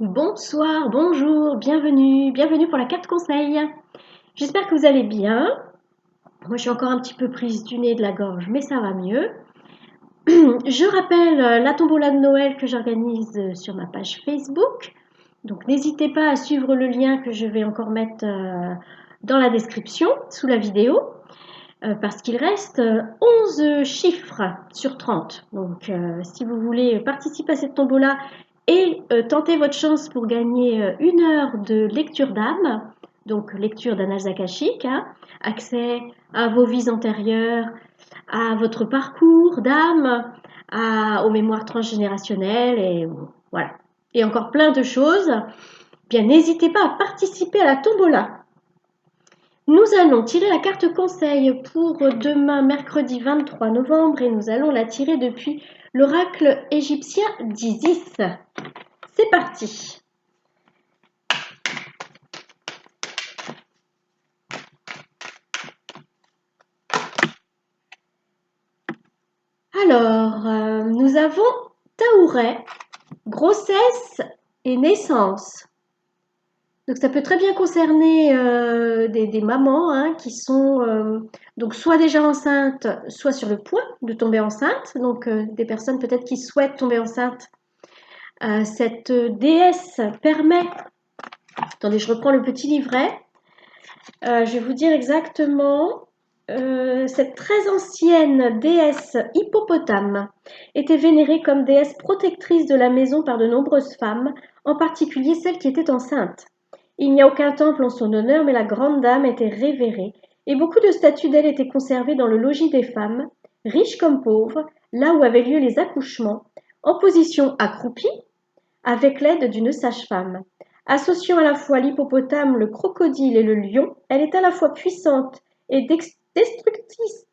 Bonsoir, bonjour, bienvenue pour la carte conseil. J'espère que vous allez bien. Moi, je suis encore un petit peu prise du nez et de la gorge, mais ça va mieux. Je rappelle la tombola de Noël que j'organise sur ma page Facebook. Donc, n'hésitez pas à suivre le lien que je vais encore mettre dans la description, sous la vidéo, parce qu'il reste 11 chiffres sur 30. Donc, si vous voulez participer à cette tombola et tenter votre chance pour gagner 1 heure de lecture d'âme, donc lecture d'annales akashiques, hein, accès à vos vies antérieures, à votre parcours d'âme, aux mémoires transgénérationnelles et voilà. Et encore plein de choses. Bien, n'hésitez pas à participer à la tombola. Nous allons tirer la carte conseil pour demain, mercredi 23 novembre, et nous allons la tirer depuis l'oracle égyptien d'Isis. C'est parti. Alors, nous avons Taouret, grossesse et naissance. Donc ça peut très bien concerner des mamans hein, qui sont donc soit déjà enceintes, soit sur le point de tomber enceinte. Donc des personnes peut-être qui souhaitent tomber enceinte. Cette déesse permet, attendez je reprends le petit livret, je vais vous dire exactement, cette très ancienne déesse hippopotame était vénérée comme déesse protectrice de la maison par de nombreuses femmes, en particulier celles qui étaient enceintes. Il n'y a aucun temple en son honneur, mais la grande dame était révérée, et beaucoup de statues d'elle étaient conservées dans le logis des femmes, riches comme pauvres, là où avaient lieu les accouchements, en position accroupie, avec l'aide d'une sage-femme. Associant à la fois l'hippopotame, le crocodile et le lion, elle est à la fois puissante et destructrice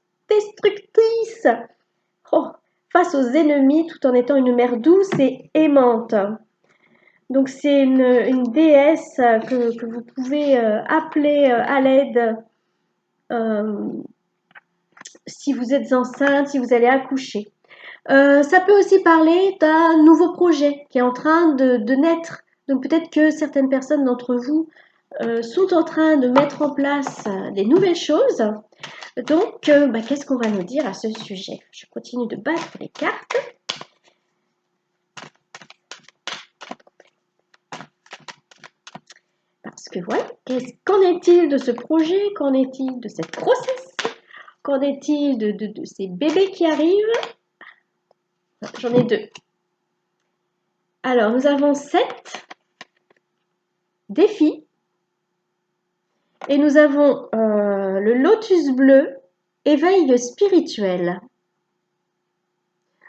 face aux ennemis tout en étant une mère douce et aimante. Donc c'est une déesse que vous pouvez appeler à l'aide si vous êtes enceinte, si vous allez accoucher. Ça peut aussi parler d'un nouveau projet qui est en train de naître. Donc peut-être que certaines personnes d'entre vous sont en train de mettre en place des nouvelles choses. Donc, qu'est-ce qu'on va nous dire à ce sujet? Je continue de battre les cartes. Parce que voilà, qu'en est-il de ce projet? Qu'en est-il de cette grossesse? Qu'en est-il de ces bébés qui arrivent? J'en ai 2. Alors, nous avons 7 défis. Et nous avons le lotus bleu, éveil spirituel.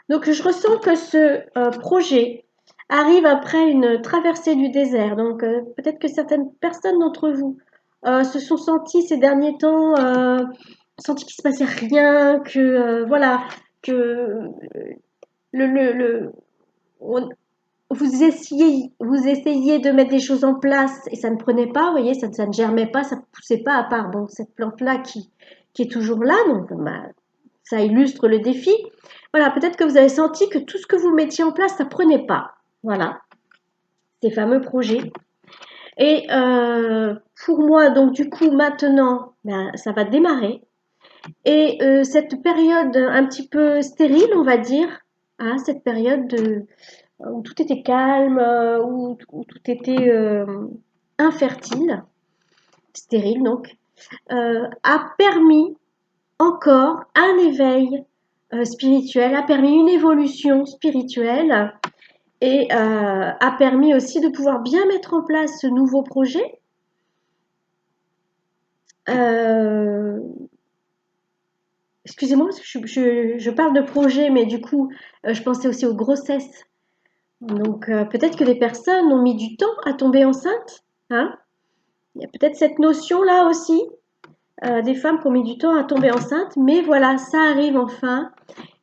Donc je ressens que ce projet arrive après une traversée du désert. Donc peut-être que certaines personnes d'entre vous se sont senties ces derniers temps, senti qu'il se passait rien, que voilà, que le vous essayiez de mettre des choses en place et ça ne prenait pas, vous voyez, ça ne germait pas, ça ne poussait pas à part bon, cette plante-là qui est toujours là, donc ça illustre le défi. Voilà, peut-être que vous avez senti que tout ce que vous mettiez en place, ça ne prenait pas. Voilà, ces fameux projets. Et pour moi, donc du coup, maintenant, ça va démarrer. Et cette période un petit peu stérile, on va dire, hein, cette période où tout était calme, où tout était infertile, stérile donc, a permis encore un éveil spirituel, a permis une évolution spirituelle et a permis aussi de pouvoir bien mettre en place ce nouveau projet. Excusez-moi, parce que je parle de projet, mais du coup, je pensais aussi aux grossesses. Donc, peut-être que les personnes ont mis du temps à tomber enceinte. Hein. Il y a peut-être cette notion-là aussi, des femmes qui ont mis du temps à tomber enceinte, mais voilà, ça arrive enfin.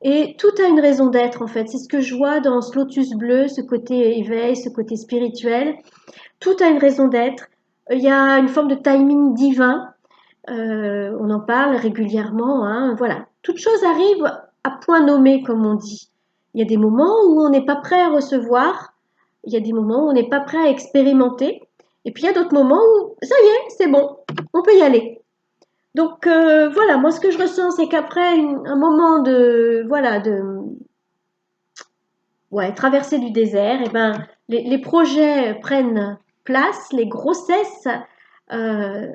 Et tout a une raison d'être en fait. C'est ce que je vois dans ce lotus bleu, ce côté éveil, ce côté spirituel. Tout a une raison d'être. Il y a une forme de timing divin. On en parle régulièrement. Hein, voilà. Toute chose arrive à point nommé, comme on dit. Il y a des moments où on n'est pas prêt à recevoir Il y a des moments où on n'est pas prêt à expérimenter. Et puis il y a d'autres moments où ça y est, c'est bon, on peut y aller. Donc voilà, moi ce que je ressens, c'est qu'après un moment de voilà de ouais, traversée du désert, et ben les projets prennent place, les grossesses euh,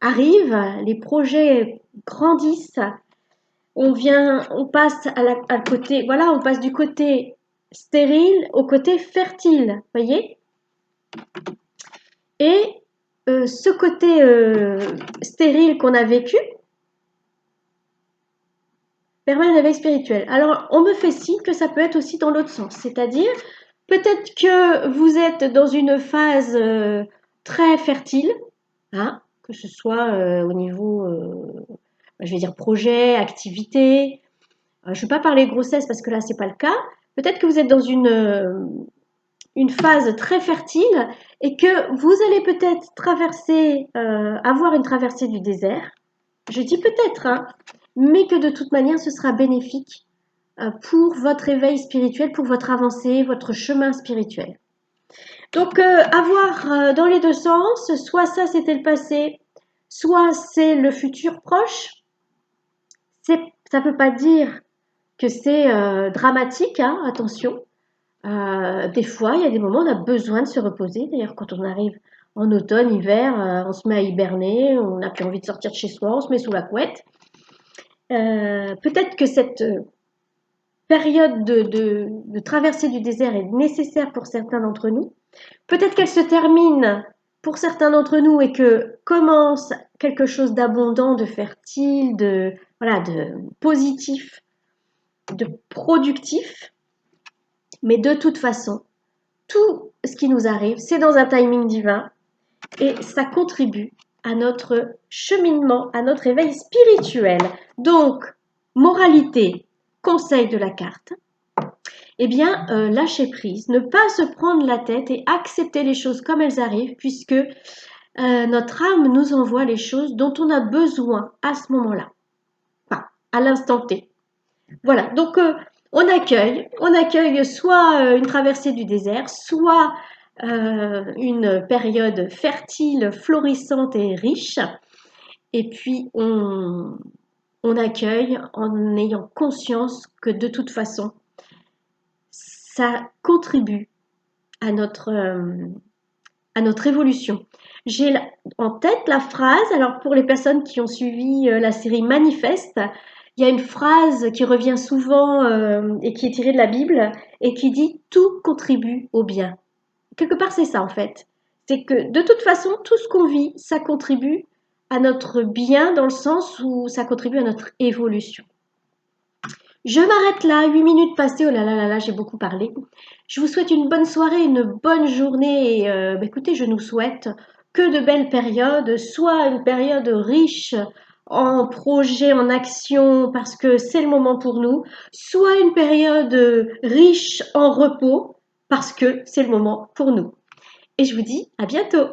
arrivent, les projets grandissent. On passe à côté, voilà, on passe du côté stérile au côté fertile, voyez. Et ce côté stérile qu'on a vécu permet un éveil spirituel. Alors, on me fait signe que ça peut être aussi dans l'autre sens, c'est-à-dire peut-être que vous êtes dans une phase très fertile, hein, que ce soit au niveau, je vais dire projet, activité. Je ne vais pas parler grossesse parce que là, c'est pas le cas. Peut-être que vous êtes dans une phase très fertile et que vous allez peut-être traverser, avoir une traversée du désert. Je dis peut-être, hein, mais que de toute manière, ce sera bénéfique pour votre éveil spirituel, pour votre avancée, votre chemin spirituel. Donc, avoir dans les deux sens, soit ça c'était le passé, soit c'est le futur proche. Ça ne peut pas dire que c'est dramatique, hein, attention. Des fois, il y a des moments où on a besoin de se reposer. D'ailleurs, quand on arrive en automne, hiver, on se met à hiberner, on n'a plus envie de sortir de chez soi, on se met sous la couette. Peut-être que cette période de traversée du désert est nécessaire pour certains d'entre nous. Peut-être qu'elle se termine pour certains d'entre nous et que commence quelque chose d'abondant, de fertile, voilà, de positif, de productif. Mais de toute façon, tout ce qui nous arrive, c'est dans un timing divin et ça contribue à notre cheminement, à notre éveil spirituel. Donc, moralité, conseil de la carte, eh bien, lâcher prise, ne pas se prendre la tête et accepter les choses comme elles arrivent, puisque notre âme nous envoie les choses dont on a besoin à ce moment-là, enfin, à l'instant T. Voilà, donc on accueille soit une traversée du désert, soit une période fertile, florissante et riche, et puis on accueille en ayant conscience que de toute façon, ça contribue à notre évolution. J'ai en tête la phrase, alors pour les personnes qui ont suivi la série Manifeste, il y a une phrase qui revient souvent et qui est tirée de la Bible et qui dit tout contribue au bien. Quelque part, c'est ça en fait. C'est que de toute façon, tout ce qu'on vit, ça contribue à notre bien dans le sens où ça contribue à notre évolution. Je m'arrête là, 8 minutes passées, oh là là là là, j'ai beaucoup parlé. Je vous souhaite une bonne soirée, une bonne journée et écoutez, je nous souhaite que de belles périodes, soit une période riche en projets, en actions, parce que c'est le moment pour nous, soit une période riche en repos, parce que c'est le moment pour nous. Et je vous dis à bientôt.